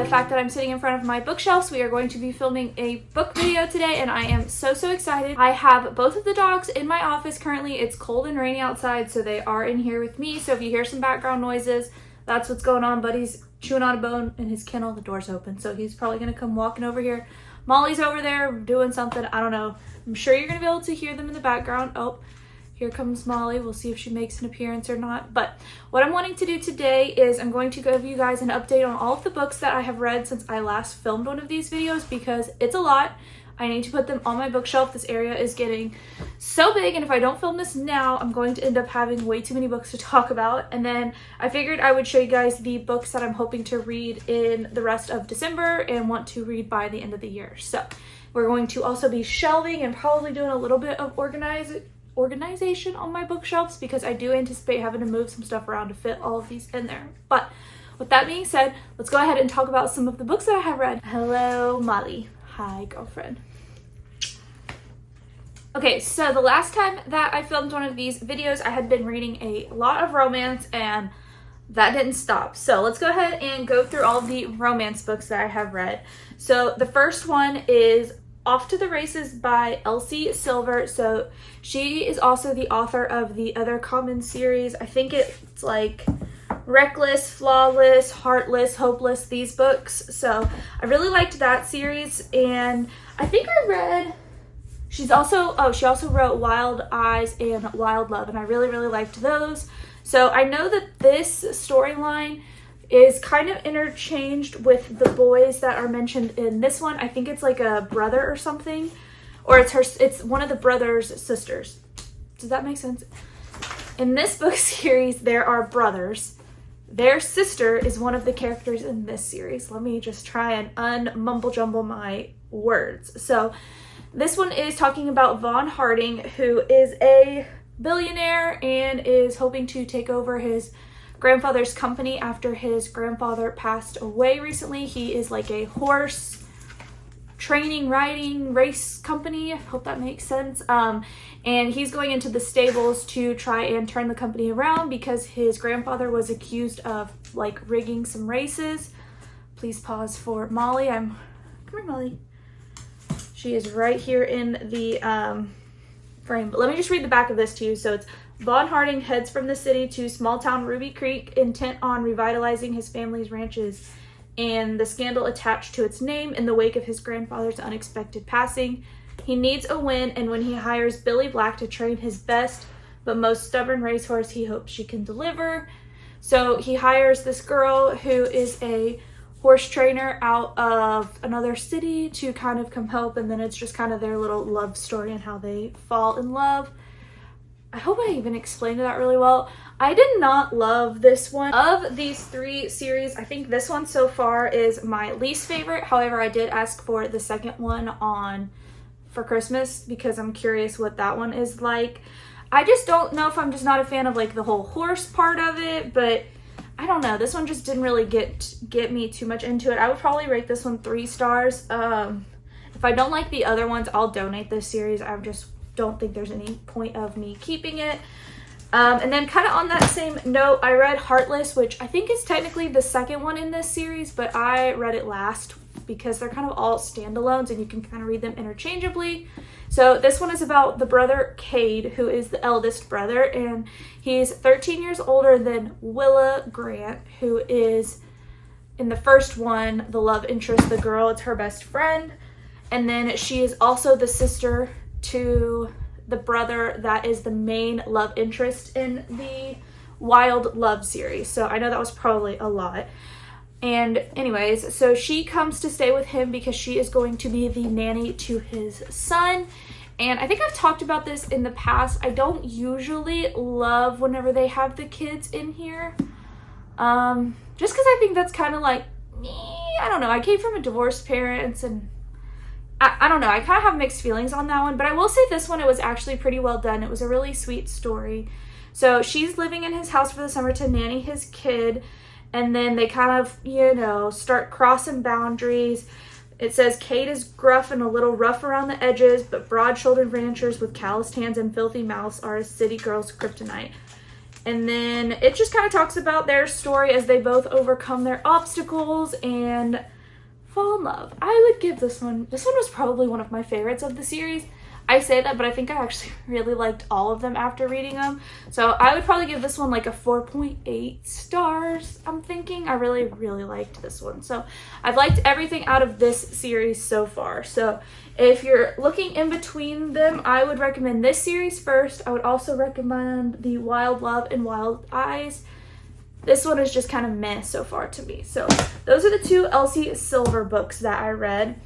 the fact that I'm sitting in front of my bookshelves. We are going to be filming a book video today, and I am so excited. I have both of the dogs in my office currently. It's cold and rainy outside, so they are in here with me. So if you hear some background noises, that's what's going on. Buddy's chewing on a bone in his kennel. The door's open, so he's probably gonna come walking over here. Molly's over there doing something. I don't know. I'm sure you're gonna be able to hear them in the background. Oh, here comes Molly. We'll see if she makes an appearance or not. But what I'm wanting to do today is I'm going to give you guys an update on all of the books that I have read since I last filmed one of these videos, because it's a lot. I need to put them on my bookshelf. This area is getting so big, and if I don't film this now, I'm going to end up having way too many books to talk about. And then I figured I would show you guys the books that I'm hoping to read in the rest of December and want to read by the end of the year. So we're going to also be shelving and probably doing a little bit of organization on my bookshelves, because I do anticipate having to move some stuff around to fit all of these in there. But with that being said, let's go ahead and talk about some of the books that I have read. Hello, Molly. Hi, girlfriend. Okay, so the last time that I filmed one of these videos, I had been reading a lot of romance, and that didn't stop. So let's go ahead and go through all of the romance books that I have read. So the first one is Off to the Races by Elsie Silver. So she is also the author of the Other Common series. I think it's like Reckless, Flawless, Heartless, Hopeless, these books. So I really liked that series, and I think I read, she also wrote Wild Eyes and Wild Love, and I really liked those. So I know that this storyline is kind of interchanged with the boys that are mentioned in this one. I think it's like a brother or something, or it's one of the brother's sisters. Does that make sense? In this book series, there are brothers. Their sister is one of the characters in this series. Let me just try and unmumble jumble my words. So this one is talking about Vaughn Harding, who is a billionaire and is hoping to take over his grandfather's company after his grandfather passed away recently. He is like a horse training, riding, race company. I hope that makes sense. And he's going into the stables to try and turn the company around because his grandfather was accused of like rigging some races. Please pause for Molly. Come here, Molly. She is right here in the frame. But let me just read the back of this to you. So it's Vaughn Harding heads from the city to small town Ruby Creek, intent on revitalizing his family's ranches and the scandal attached to its name in the wake of his grandfather's unexpected passing. He needs a win, and when he hires Billy Black to train his best but most stubborn racehorse, he hopes she can deliver. So he hires this girl who is a horse trainer out of another city to kind of come help, and then it's just kind of their little love story and how they fall in love. I hope I even explained that really well. I did not love this one. Of these three series, I think this one so far is my least favorite. However, I did ask for the second one for Christmas because I'm curious what that one is like. I just don't know if I'm just not a fan of like the whole horse part of it, but I don't know. This one just didn't really get me too much into it. I would probably rate this one 3 stars. If I don't like the other ones, I'll donate this series. I just don't think there's any point of me keeping it. And then kind of on that same note, I read Heartless, which I think is technically the second one in this series, but I read it last because they're kind of all standalones and you can kind of read them interchangeably. So this one is about the brother Cade, who is the eldest brother, and he's 13 years older than Willa Grant, who is, in the first one, the love interest, the girl. It's her best friend. And then she is also the sister to the brother that is the main love interest in the Wild Love series. So I know that was probably a lot. And anyways, so she comes to stay with him because she is going to be the nanny to his son. And I think I've talked about this in the past. I don't usually love whenever they have the kids in here. Just because I think that's kind of like, I don't know. I came from a divorced parents, and I don't know. I kind of have mixed feelings on that one. But I will say this one, it was actually pretty well done. It was a really sweet story. So she's living in his house for the summer to nanny his kid. And then they kind of, start crossing boundaries. It says Cade is gruff and a little rough around the edges, but broad-shouldered ranchers with calloused hands and filthy mouths are a city girl's kryptonite. And then it just kind of talks about their story as they both overcome their obstacles, and fall in love. I would give this one was probably one of my favorites of the series. I say that, but I think I actually really liked all of them after reading them. So I would probably give this one like a 4.8 stars, I'm thinking. I really, really liked this one. So I've liked everything out of this series so far. So if you're looking in between them, I would recommend this series first. I would also recommend the Wild Love and Wild Eyes. This one is just kind of meh so far to me. So those are the two Elsie Silver books that I read.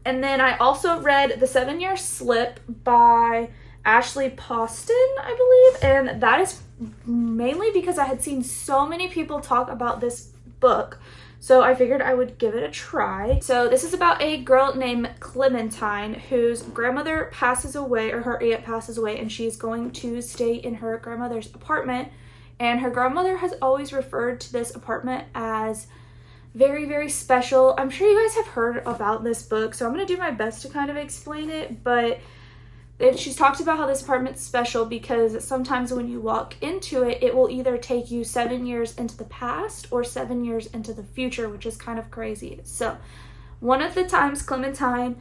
And then I also read The 7-Year Slip by Ashley Poston, I believe. And that is mainly because I had seen so many people talk about this book. So I figured I would give it a try. So this is about a girl named Clementine whose grandmother passes away, or her aunt passes away, and she's going to stay in her grandmother's apartment. And her grandmother has always referred to this apartment as very, very special. I'm sure you guys have heard about this book, so I'm going to do my best to kind of explain it, but she's talked about how this apartment's special because sometimes when you walk into it, it will either take you 7 years into the past or 7 years into the future, which is kind of crazy. So one of the times Clementine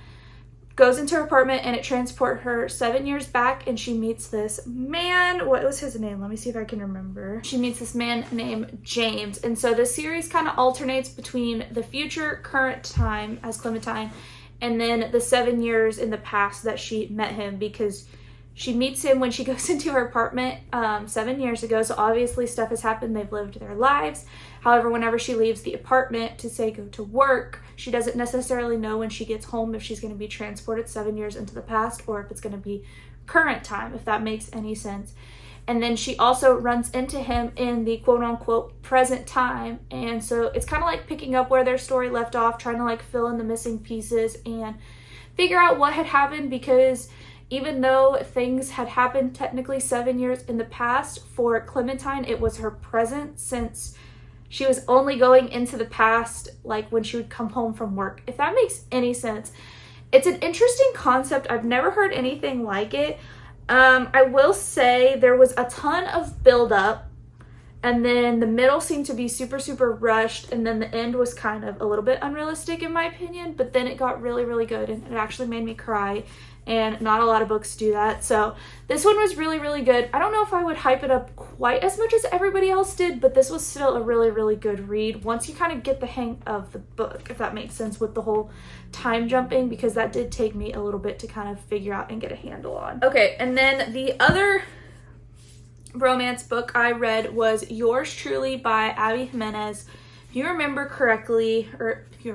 goes into her apartment and it transports her 7 years back, and she meets this man. What was his name? Let me see if I can remember. She meets this man named James. And so this series kind of alternates between the future, current time as Clementine, and then the 7 years in the past that she met him, because she meets him when she goes into her apartment 7 years ago. So obviously stuff has happened. They've lived their lives. However, whenever she leaves the apartment to say go to work, she doesn't necessarily know when she gets home if she's going to be transported 7 years into the past or if it's going to be current time, if that makes any sense. And then she also runs into him in the quote unquote present time. And so it's kind of like picking up where their story left off, trying to like fill in the missing pieces and figure out what had happened, because even though things had happened technically 7 years in the past, for Clementine, it was her present, since she was only going into the past like when she would come home from work, if that makes any sense. It's an interesting concept. I've never heard anything like it. I will say there was a ton of buildup, and then the middle seemed to be super, super rushed, and then the end was kind of a little bit unrealistic in my opinion, but then it got really, really good, and it actually made me cry, and not a lot of books do that. So this one was really, really good. I don't know if I would hype it up quite as much as everybody else did, but this was still a really, really good read once you kind of get the hang of the book, if that makes sense, with the whole time jumping, because that did take me a little bit to kind of figure out and get a handle on. Okay, and then the other romance book I read was Yours Truly by Abby Jimenez. If you remember correctly, or if you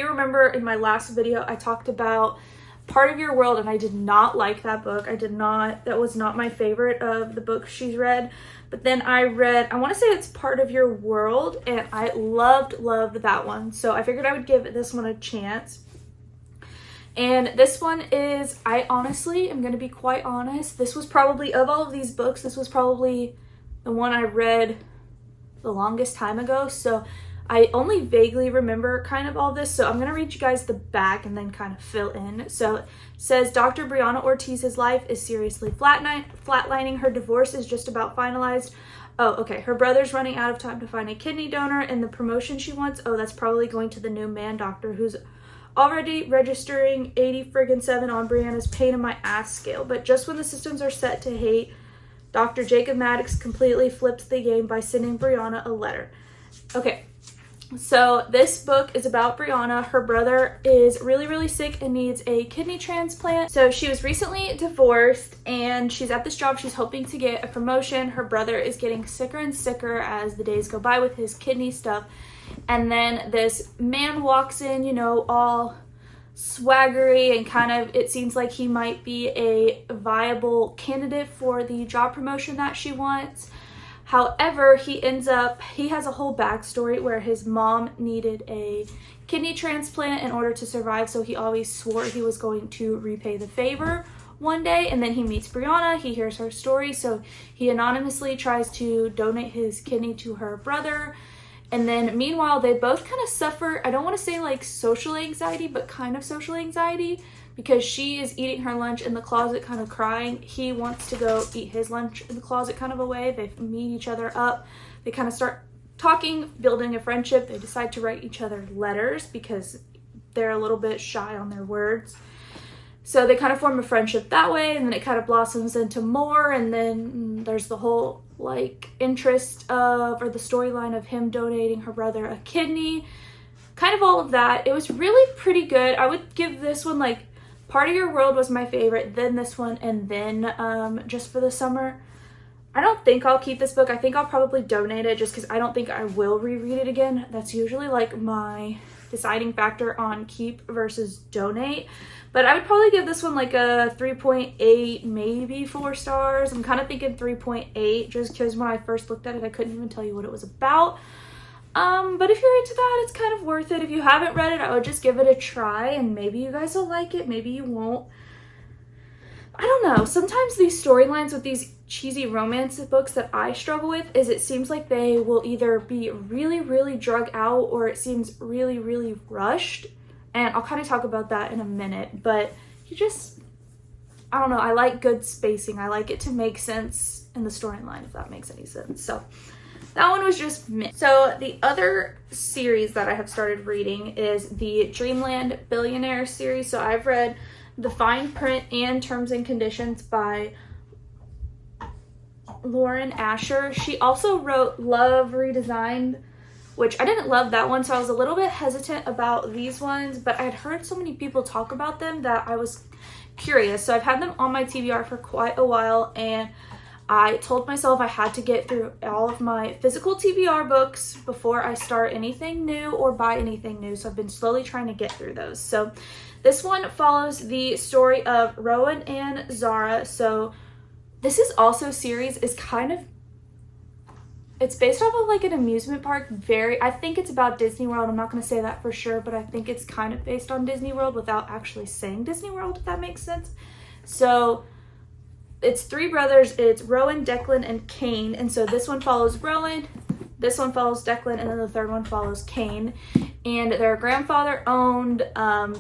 remember in my last video, I talked about Part of Your World, and I did not like that book. That was not my favorite of the books she's read. But then I read, I want to say it's Part of Your World, and I loved that one. So I figured I would give this one a chance. And this one is, I honestly am going to be quite honest, this was probably, of all of these books, this was probably the one I read the longest time ago. So I only vaguely remember kind of all this, so I'm going to read you guys the back and then kind of fill in. So it says, Dr. Brianna Ortiz's life is seriously flatlining. Her divorce is just about finalized. Oh, okay. Her brother's running out of time to find a kidney donor, and the promotion she wants, oh, that's probably going to the new man doctor who's already registering 80-7 on Brianna's pain in my ass scale. But just when the systems are set to hate, Dr. Jacob Maddox completely flips the game by sending Brianna a letter. Okay. So this book is about Brianna. Her brother is really, really sick and needs a kidney transplant. So she was recently divorced, and she's at this job. She's hoping to get a promotion. Her brother is getting sicker and sicker as the days go by with his kidney stuff. And then this man walks in, you know, all swaggery, and kind of, it seems like he might be a viable candidate for the job promotion that she wants. However, he has a whole backstory where his mom needed a kidney transplant in order to survive, so he always swore he was going to repay the favor one day. And then he meets Brianna, he hears her story, so he anonymously tries to donate his kidney to her brother. And then meanwhile, they both kind of suffer, I don't want to say like social anxiety, but kind of social anxiety, because she is eating her lunch in the closet kind of crying. He wants to go eat his lunch in the closet kind of away. They meet each other up. They kind of start talking, building a friendship. They decide to write each other letters because they're a little bit shy on their words. So they kind of form a friendship that way, and then it kind of blossoms into more, and then there's the whole like interest of, or the storyline of him donating her brother a kidney, kind of all of that. It was really pretty good. I would give this one like Part of Your World was my favorite, then this one, and then Just for the Summer. I don't think I'll keep this book. I think I'll probably donate it just because I don't think I will reread it again. That's usually like my deciding factor on keep versus donate. But I would probably give this one like a 3.8, maybe 4 stars. I'm kind of thinking 3.8 just because when I first looked at it, I couldn't even tell you what it was about. But if you're into that, it's kind of worth it. If you haven't read it, I would just give it a try, and maybe you guys will like it, maybe you won't. I don't know. Sometimes these storylines with these cheesy romance books that I struggle with is it seems like they will either be really, really drug out, or it seems really, really rushed. And I'll kind of talk about that in a minute, but I don't know. I like good spacing. I like it to make sense in the storyline, if that makes any sense. So that one was just meh. So the other series that I have started reading is the Dreamland Billionaire series. So I've read The Fine Print and Terms and Conditions by Lauren Asher. She also wrote Love Redesigned, which I didn't love that one, so I was a little bit hesitant about these ones, but I had heard so many people talk about them that I was curious. So I've had them on my TBR for quite a while, and I told myself I had to get through all of my physical TBR books before I start anything new or buy anything new, so I've been slowly trying to get through those. So this one follows the story of Rowan and Zara. So this is also a series, is kind of, it's based off of like an amusement park. I think it's about Disney World. I'm not going to say that for sure, but I think it's kind of based on Disney World without actually saying Disney World, if that makes sense. So it's 3 brothers. It's Rowan, Declan, and Kane. And so this one follows Rowan, this one follows Declan, and then the third one follows Kane. And their grandfather owned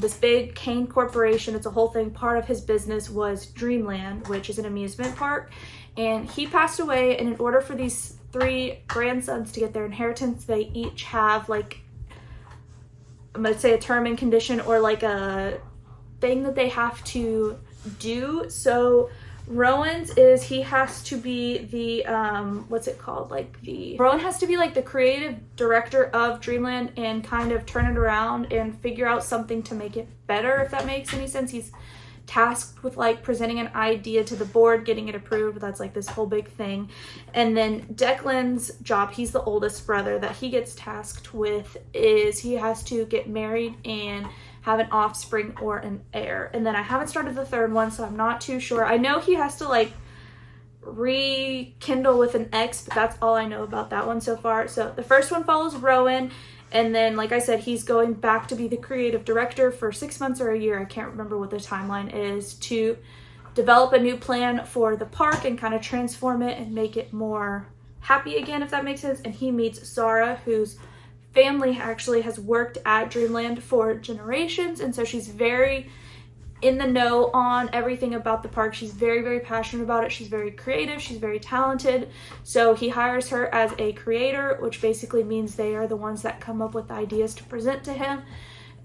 this big Kane Corporation. It's a whole thing. Part of his business was Dreamland, which is an amusement park. And he passed away, and in order for these 3 grandsons to get their inheritance, they each have like, I'm going to say a term and condition, or like a thing that they have to do. So Rowan's is he has to be the Rowan has to be like the creative director of Dreamland and kind of turn it around and figure out something to make it better, if that makes any sense. He's tasked with like presenting an idea to the board, getting it approved. That's like this whole big thing. And then Declan's job, he's the oldest brother, that he gets tasked with is he has to get married and have an offspring or an heir. And then I haven't started the third one, so I'm not too sure. I know he has to like rekindle with an ex, but that's all I know about that one so far. So the first one follows Rowan, and then like I said, he's going back to be the creative director for 6 months or a year, I can't remember what the timeline is, to develop a new plan for the park and kind of transform it and make it more happy again, if that makes sense. And he meets Zara, whose family actually has worked at Dreamland for generations, and so she's very in the know on everything about the park. She's very, very passionate about it. She's very creative. She's very talented. So he hires her as a creator, which basically means they are the ones that come up with ideas to present to him.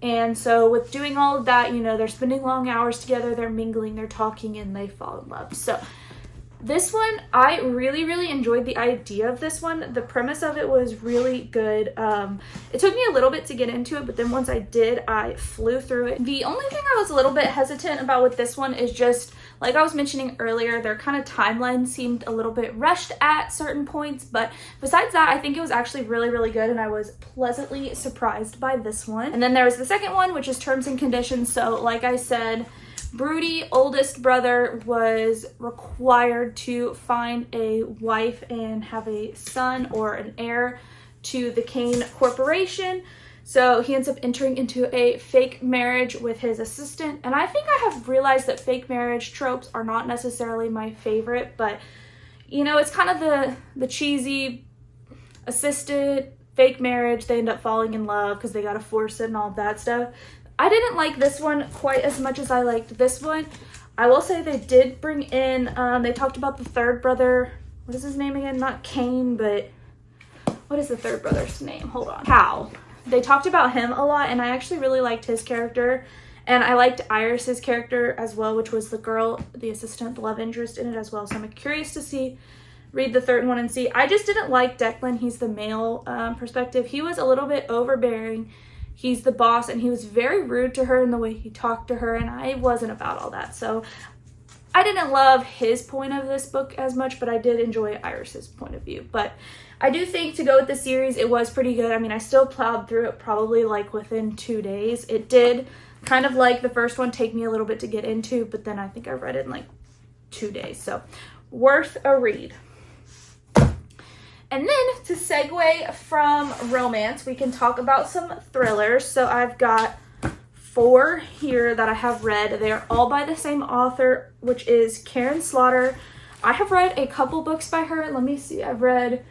And so with doing all of that, you know, they're spending long hours together, they're mingling, they're talking, and they fall in love. So this one, I really, really enjoyed the idea of this one. The premise of it was really good. It took me a little bit to get into it, but then once I did, I flew through it. The only thing I was a little bit hesitant about with this one is just, like I was mentioning earlier, their kind of timeline seemed a little bit rushed at certain points, but besides that, I think it was actually really, really good, and I was pleasantly surprised by this one. And then there was the second one, which is Terms and Conditions. So like I said, Broody, oldest brother, was required to find a wife and have a son or an heir to the Kane Corporation. So he ends up entering into a fake marriage with his assistant. And I think I have realized that fake marriage tropes are not necessarily my favorite, but you know, it's kind of the cheesy assisted fake marriage. They end up falling in love because they got to force it and all that stuff. I didn't like this one quite as much as I liked this one. I will say they did bring in, they talked about the third brother. What is his name again? Not Kane, but what is the third brother's name? Hold on. Cal. They talked about him a lot, and I actually really liked his character. And I liked Iris's character as well, which was the girl, the assistant, the love interest in it as well. So I'm curious to read the third one and see. I just didn't like Declan. He's the male perspective. He was a little bit overbearing. He's the boss, and he was very rude to her in the way he talked to her, and I wasn't about all that. So I didn't love his point of this book as much, but I did enjoy Iris's point of view. But I do think to go with the series, it was pretty good. I mean, I still plowed through it probably like within 2 days. It did kind of like the first one take me a little bit to get into, but then I think I read it in like 2 days. So worth a read. And then to segue from romance, we can talk about some thrillers. So I've got 4 here that I have read. They are all by the same author, which is Karin Slaughter. I have read a couple books by her. Let me see. I've read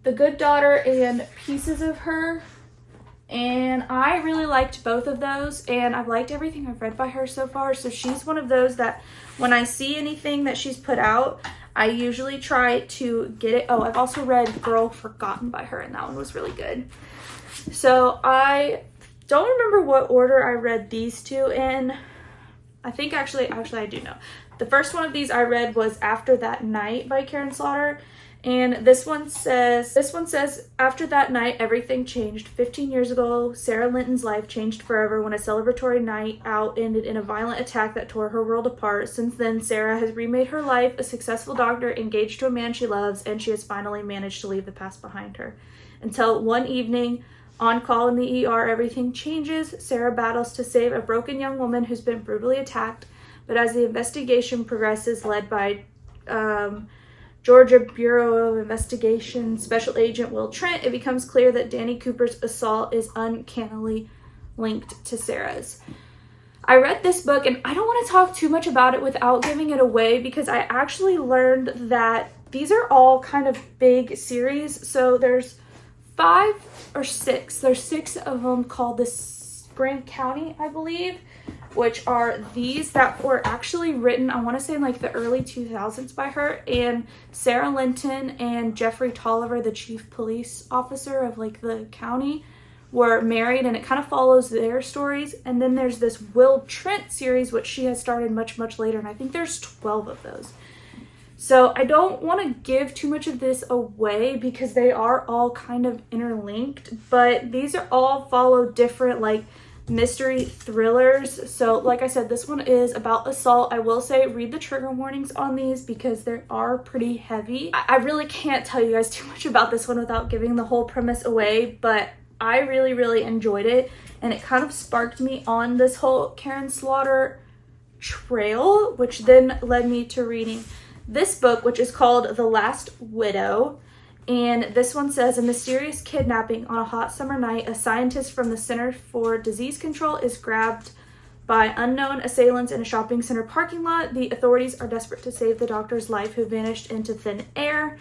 The Good Daughter and Pieces of Her. And I really liked both of those, and I've liked everything I've read by her so far. So she's one of those that when I see anything that she's put out, I usually try to get it. Oh, I've also read Girl Forgotten by her, and that one was really good. So I don't remember what order I read these 2 in. I think actually I do know. The first one of these I read was After That Night by Karin Slaughter. And this one says, after that night, everything changed. 15 years ago, Sarah Linton's life changed forever when a celebratory night out ended in a violent attack that tore her world apart. Since then, Sarah has remade her life, a successful doctor, engaged to a man she loves, and she has finally managed to leave the past behind her. Until one evening, on call in the ER, everything changes. Sarah battles to save a broken young woman who's been brutally attacked. But as the investigation progresses, led by Georgia Bureau of Investigation Special Agent Will Trent, it becomes clear that Danny Cooper's assault is uncannily linked to Sarah's. I read this book, and I don't want to talk too much about it without giving it away, because I actually learned that these are all kind of big series. So there's 5 or 6. There's 6 of them called the Spring County, I believe, which are these that were actually written, I want to say in like the early 2000s by her. And Sarah Linton and Jeffrey Tolliver, the chief police officer of like the county, were married, and it kind of follows their stories. And then there's this Will Trent series, which she has started much, much later. And I think there's 12 of those. So I don't want to give too much of this away because they are all kind of interlinked, but these are all follow different like mystery thrillers. So like I said, this one is about assault. I will say read the trigger warnings on these because they are pretty heavy. I really can't tell you guys too much about this one without giving the whole premise away, but I really, really enjoyed it, and it kind of sparked me on this whole Karin Slaughter trail, which then led me to reading this book, which is called The Last Widow. And this one says, a mysterious kidnapping on a hot summer night, a scientist from the Center for Disease Control is grabbed by unknown assailants in a shopping center parking lot. The authorities are desperate to save the doctor's life, who vanished into thin air.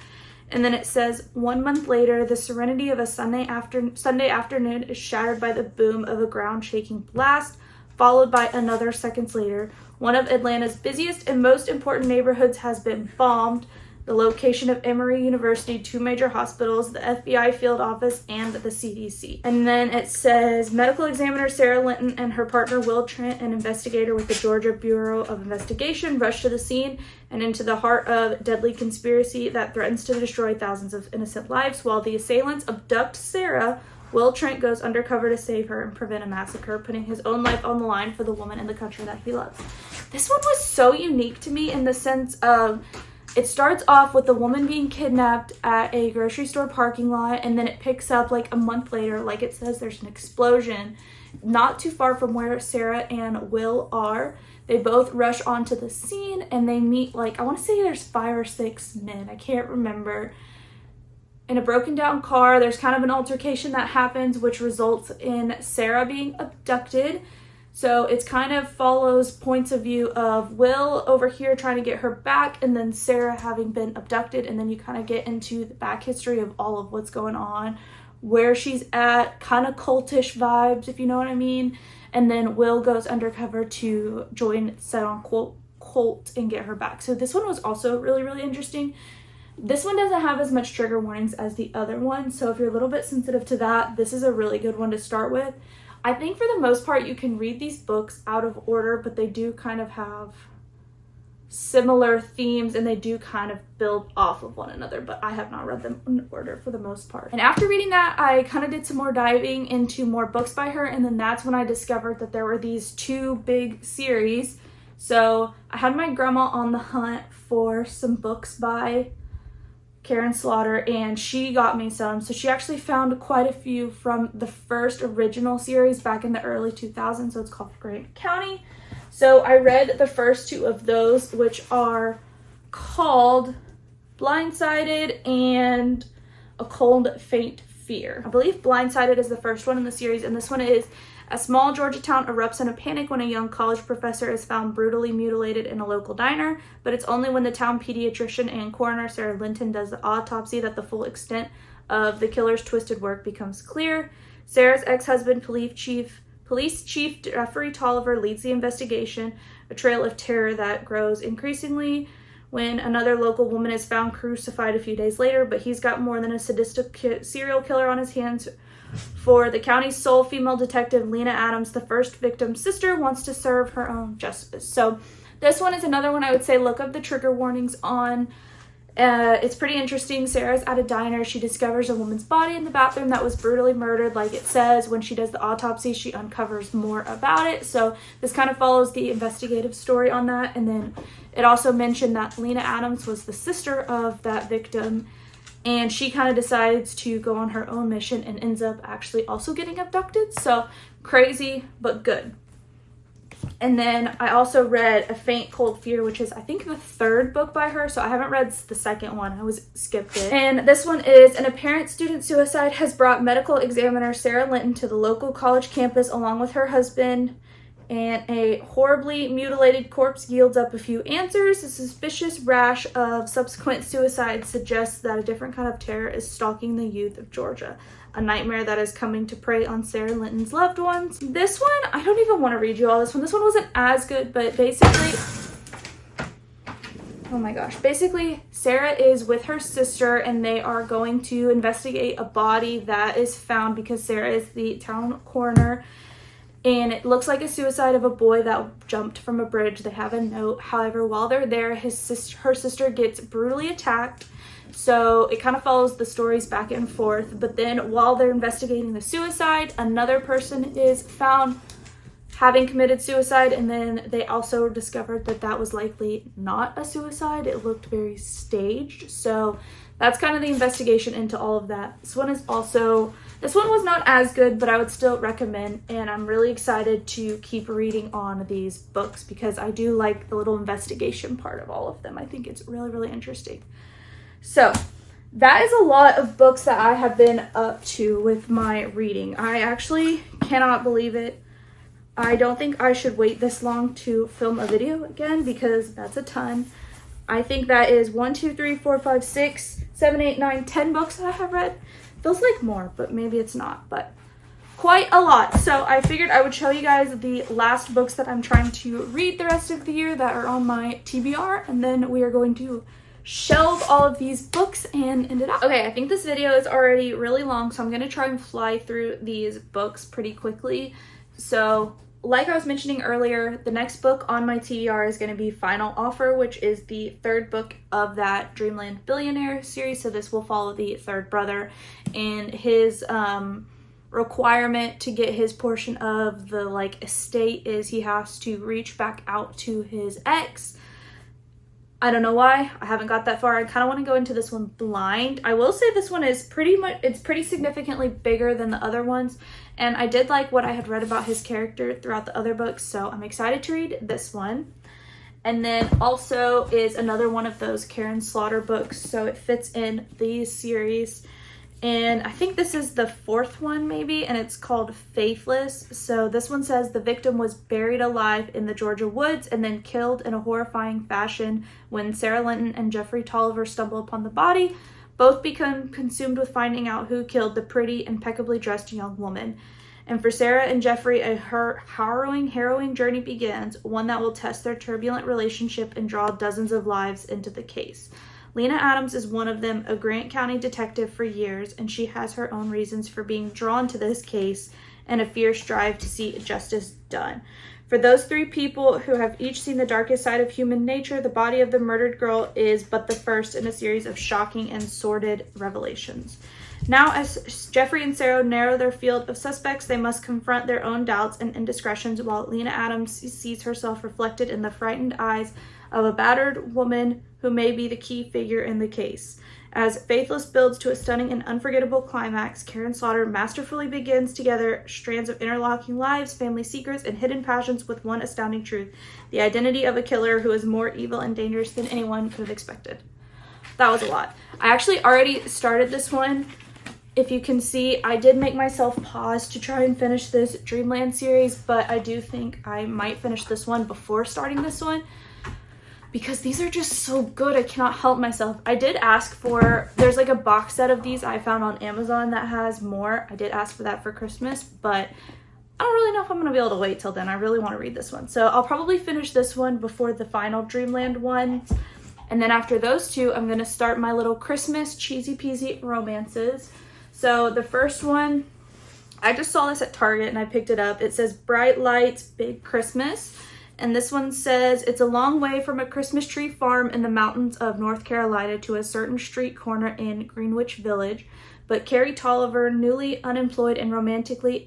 And then it says, 1 month later, the serenity of a Sunday afternoon is shattered by the boom of a ground-shaking blast, followed by another seconds later. One of Atlanta's busiest and most important neighborhoods has been bombed. The location of Emory University, 2 major hospitals, the FBI field office, and the CDC. And then it says, medical examiner Sarah Linton and her partner Will Trent, an investigator with the Georgia Bureau of Investigation, rush to the scene and into the heart of deadly conspiracy that threatens to destroy thousands of innocent lives. While the assailants abduct Sarah, Will Trent goes undercover to save her and prevent a massacre, putting his own life on the line for the woman and the country that he loves. This one was so unique to me in the sense of, it starts off with the woman being kidnapped at a grocery store parking lot, and then it picks up like a month later. Like it says, there's an explosion not too far from where Sarah and Will are. They both rush onto the scene, and they meet, like, I want to say there's 5 or 6 men. I can't remember. In a broken down car, there's kind of an altercation that happens, which results in Sarah being abducted. So it's kind of follows points of view of Will over here trying to get her back, and then Sarah having been abducted, and then you kind of get into the back history of all of what's going on, where she's at, kind of cultish vibes, if you know what I mean. And then Will goes undercover to join Set on Colt and get her back. So this one was also really, really interesting. This one doesn't have as much trigger warnings as the other one, so if you're a little bit sensitive to that, this is a really good one to start with. I think for the most part you can read these books out of order, but they do kind of have similar themes and they do kind of build off of one another, but I have not read them in order for the most part. And after reading that, I kind of did some more diving into more books by her, and then that's when I discovered that there were these two big series. So I had my grandma on the hunt for some books by Karin Slaughter, and she got me some. So she actually found quite a few from the first original series back in the early 2000s, so it's called Grant County. So I read the first two of those, which are called Blindsided and A Cold Faint Fear. I believe Blindsided is the first one in the series, and this one is: a small Georgia town erupts in a panic when a young college professor is found brutally mutilated in a local diner, but it's only when the town pediatrician and coroner Sarah Linton does the autopsy that the full extent of the killer's twisted work becomes clear. Sarah's ex-husband, Police Chief Jeffrey Tolliver, leads the investigation, a trail of terror that grows increasingly when another local woman is found crucified a few days later, but he's got more than a sadistic serial killer on his hands. For the county's sole female detective, Lena Adams, the first victim's sister, wants to serve her own justice. So this one is another one I would say look up the trigger warnings on. It's pretty interesting. Sarah's at a diner. She discovers a woman's body in the bathroom that was brutally murdered, like it says. When she does the autopsy, she uncovers more about it. So this kind of follows the investigative story on that. And then it also mentioned that Lena Adams was the sister of that victim, and she kind of decides to go on her own mission and ends up actually also getting abducted. So crazy, but good. And then I also read A Faint Cold Fear, which is I think the third book by her. So I haven't read the second one. I skipped it. And this one is: an apparent student suicide has brought medical examiner Sarah Linton to the local college campus along with her husband, and a horribly mutilated corpse yields up a few answers. A suspicious rash of subsequent suicides suggests that a different kind of terror is stalking the youth of Georgia, a nightmare that is coming to prey on Sarah Linton's loved ones. This one, I don't even want to read you all this one. This one wasn't as good, but basically, oh my gosh, basically Sarah is with her sister and they are going to investigate a body that is found because Sarah is the town coroner. And it looks like a suicide of a boy that jumped from a bridge. They have a note. However, while they're there, her sister gets brutally attacked. So it kind of follows the stories back and forth. But then while they're investigating the suicide, another person is found having committed suicide. And then they also discovered that that was likely not a suicide. It looked very staged. So that's kind of the investigation into all of that. This one was not as good, but I would still recommend, and I'm really excited to keep reading on these books because I do like the little investigation part of all of them. I think it's really, really interesting. So that is a lot of books that I have been up to with my reading. I actually cannot believe it. I don't think I should wait this long to film a video again because that's a ton. I think that is 1, 2, 3, 4, 5, 6, 7, 8, 9, 10 books that I have read. Feels like more, but maybe it's not, but quite a lot. So I figured I would show you guys the last books that I'm trying to read the rest of the year that are on my TBR, and then we are going to shelve all of these books and end it out. Okay, I think this video is already really long, so I'm going to try and fly through these books pretty quickly. So like I was mentioning earlier, the next book on my TBR is going to be Final Offer, which is the third book of that Dreamland Billionaire series. So this will follow the third brother and his requirement to get his portion of the estate is he has to reach back out to his ex. I don't know why. I haven't got that far. I kind of want to go into this one blind. I will say this one is pretty significantly bigger than the other ones. And I did like what I had read about his character throughout the other books. So I'm excited to read this one. And then also is another one of those Karin Slaughter books. So it fits in these series. And I think this is the fourth one maybe, and it's called Faithless. So this one says the victim was buried alive in the Georgia woods and then killed in a horrifying fashion. When Sarah Linton and Jeffrey Tolliver stumble upon the body, both become consumed with finding out who killed the pretty, impeccably dressed young woman. And for Sarah and Jeffrey, a harrowing journey begins, one that will test their turbulent relationship and draw dozens of lives into the case. Lena Adams is one of them, a Grant County detective for years, and she has her own reasons for being drawn to this case and a fierce drive to see justice done. For those three people who have each seen the darkest side of human nature, the body of the murdered girl is but the first in a series of shocking and sordid revelations. Now, as Jeffrey and Sarah narrow their field of suspects, they must confront their own doubts and indiscretions, while Lena Adams sees herself reflected in the frightened eyes of a battered woman who may be the key figure in the case. As Faithless builds to a stunning and unforgettable climax, Karen Slaughter masterfully begins together strands of interlocking lives, family secrets, and hidden passions with one astounding truth: the identity of a killer who is more evil and dangerous than anyone could have expected. That was a lot. I actually already started this one. If you can see, I did make myself pause to try and finish this Dreamland series, but I do think I might finish this one before starting this one, because these are just so good. I cannot help myself. I did ask for, there's like a box set of these I found on Amazon that has more. I did ask for that for Christmas, but I don't really know if I'm going to be able to wait till then. I really want to read this one. So I'll probably finish this one before the final Dreamland one. And then after those two, I'm going to start my little Christmas cheesy peasy romances. So the first one, I just saw this at Target and I picked it up. It says Bright Lights, Big Christmas. And this one says, it's a long way from a Christmas tree farm in the mountains of North Carolina to a certain street corner in Greenwich Village. But Carrie Tolliver, newly unemployed and romantically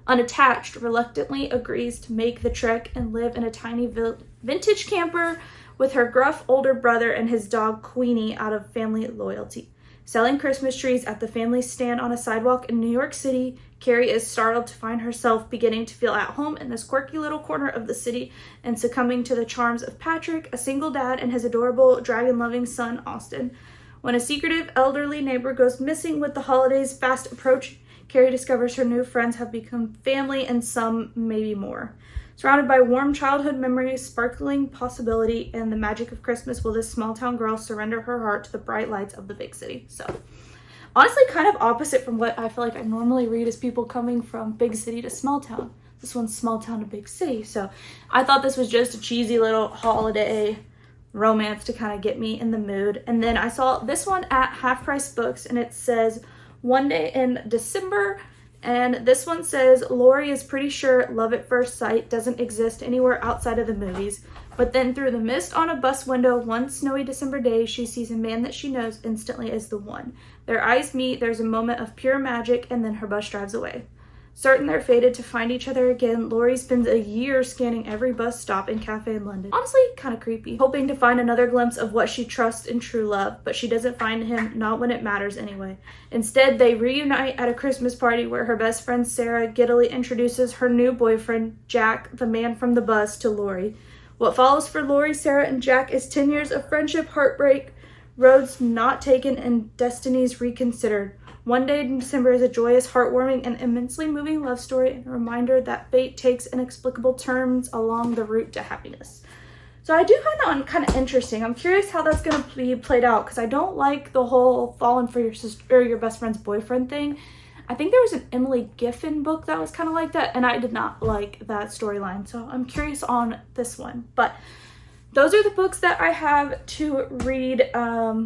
unattached, reluctantly agrees to make the trek and live in a tiny vintage camper with her gruff older brother and his dog Queenie out of family loyalty. Selling Christmas trees at the family stand on a sidewalk in New York City, Carrie is startled to find herself beginning to feel at home in this quirky little corner of the city and succumbing to the charms of Patrick, a single dad, and his adorable dragon-loving son, Austin. When a secretive elderly neighbor goes missing with the holidays fast approaching, Carrie discovers her new friends have become family and some maybe more. Surrounded by warm childhood memories, sparkling possibility, and the magic of Christmas, will this small-town girl surrender her heart to the bright lights of the big city? So, honestly, kind of opposite from what I feel like I normally read as people coming from big city to small town. This one's small town to big city. So, I thought this was just a cheesy little holiday romance to kind of get me in the mood. And then I saw this one at Half Price Books, and it says One Day in December. And this one says, Lori is pretty sure love at first sight doesn't exist anywhere outside of the movies. But then through the mist on a bus window one snowy December day, she sees a man that she knows instantly as the one. Their eyes meet, there's a moment of pure magic, and then her bus drives away. Certain they're fated to find each other again, Lori spends a year scanning every bus stop and cafe in London. Honestly, kind of creepy. Hoping to find another glimpse of what she trusts in true love, but she doesn't find him, not when it matters anyway. Instead, they reunite at a Christmas party where her best friend Sarah giddily introduces her new boyfriend, Jack, the man from the bus, to Lori. What follows for Lori, Sarah, and Jack is 10 years of friendship, heartbreak, roads not taken, and destinies reconsidered. One Day in December is a joyous, heartwarming, and immensely moving love story, and a reminder that fate takes inexplicable turns along the route to happiness. So I do find that one kind of interesting. I'm curious how that's going to be played out, because I don't like the whole falling for your sister or your best friend's boyfriend thing. I think there was an Emily Giffin book that was kind of like that, and I did not like that storyline. So I'm curious on this one. But those are the books that I have to read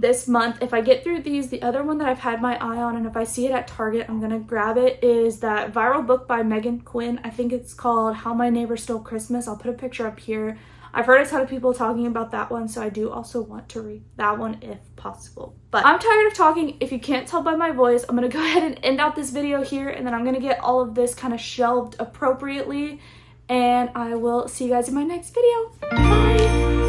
this month. If I get through these, the other one that I've had my eye on, and if I see it at Target, I'm going to grab it, is that viral book by Megan Quinn. I think it's called How My Neighbor Stole Christmas. I'll put a picture up here. I've heard a ton of people talking about that one, so I do also want to read that one if possible. But I'm tired of talking. If you can't tell by my voice, I'm going to go ahead and end out this video here, and then I'm going to get all of this kind of shelved appropriately. And I will see you guys in my next video. Bye!